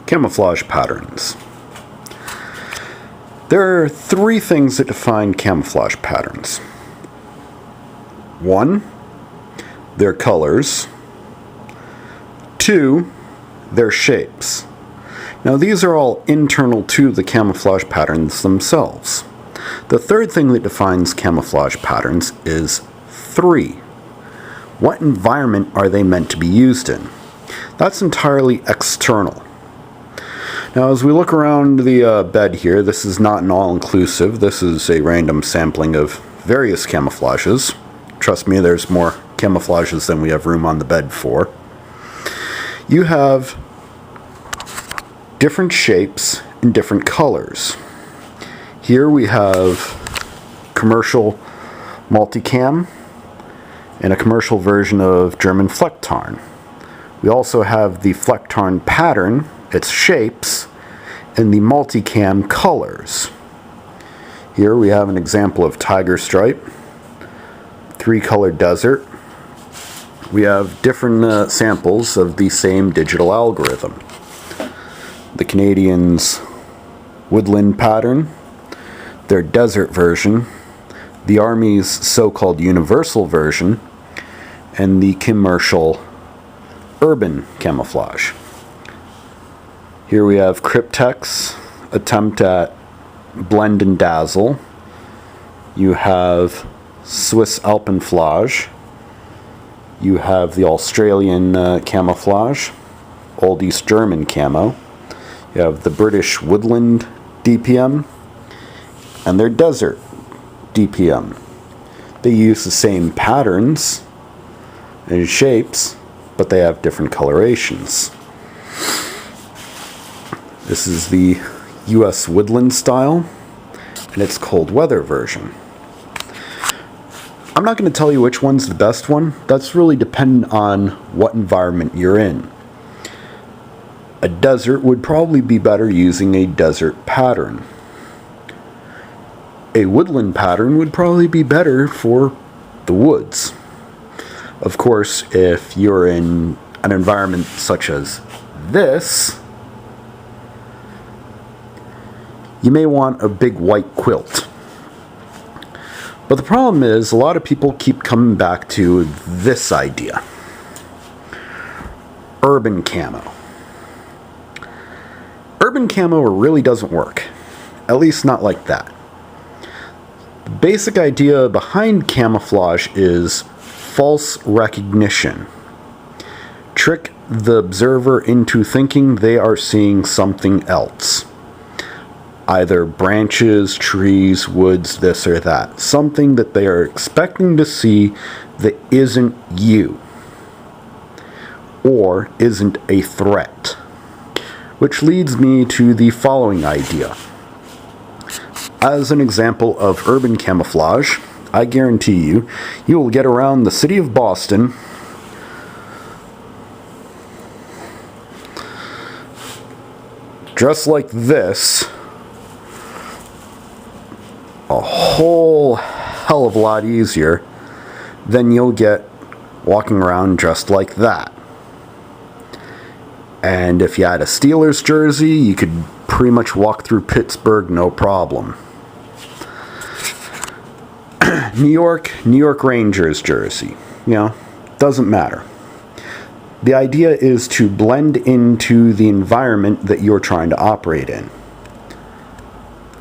Camouflage patterns. There are three things that define camouflage patterns. One, their colors. Two, their shapes. Now these are all internal to the camouflage patterns themselves. The third thing that defines camouflage patterns is three. What environment are they meant to be used in? That's entirely external. Now as we look around the bed here, this is not an all-inclusive. This is a random sampling of various camouflages. Trust me, there's more camouflages than we have room on the bed for. You have different shapes and different colors. Here we have commercial multicam and a commercial version of German Flecktarn. We also have the Flecktarn pattern, its shapes, and the multicam colors. Here we have an example of tiger stripe, three-color desert. We have different samples of the same digital algorithm. The Canadians' woodland pattern, their desert version, the Army's so-called universal version, and the commercial urban camouflage. Here we have Cryptek's attempt at blend and dazzle. You have Swiss Alpenflage. You have the Australian camouflage, Old East German camo. You have the British woodland DPM and their desert DPM. They use the same patterns and shapes, but they have different colorations. This is the US woodland style and its cold weather version. I'm not going to tell you which one's the best one. That's really dependent on what environment you're in. A desert would probably be better using a desert pattern. A woodland pattern would probably be better for the woods. Of course, if you're in an environment such as this, you may want a big white quilt. But the problem is, a lot of people keep coming back to this idea. Urban camo. Urban camo really doesn't work. At least not like that. The basic idea behind camouflage is false recognition. Trick the observer into thinking they are seeing something else. Either branches, trees, woods, this or that. Something that they are expecting to see that isn't you. Or isn't a threat. Which leads me to the following idea. As an example of urban camouflage, I guarantee you, you will get around the city of Boston dressed like this a whole hell of a lot easier than you'll get walking around dressed like that. And if you had a Steelers jersey, you could pretty much walk through Pittsburgh no problem. New York Rangers jersey, doesn't matter. The idea is to blend into the environment that you're trying to operate in.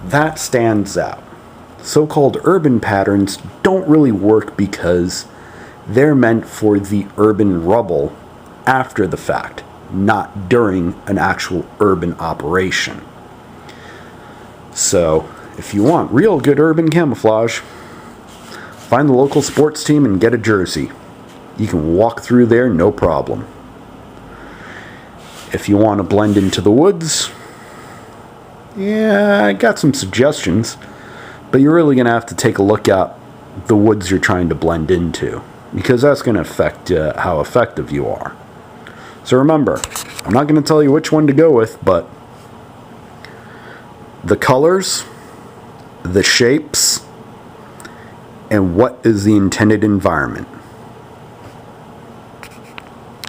That stands out. So-called urban patterns don't really work because they're meant for the urban rubble after the fact, not during an actual urban operation. So, if you want real good urban camouflage, find the local sports team and get a jersey. You can walk through there no problem. If you want to blend into the woods, I got some suggestions, but you're really going to have to take a look at the woods you're trying to blend into, because that's going to affect how effective you are. So remember, I'm not going to tell you which one to go with, but the colors, the shapes, and what is the intended environment.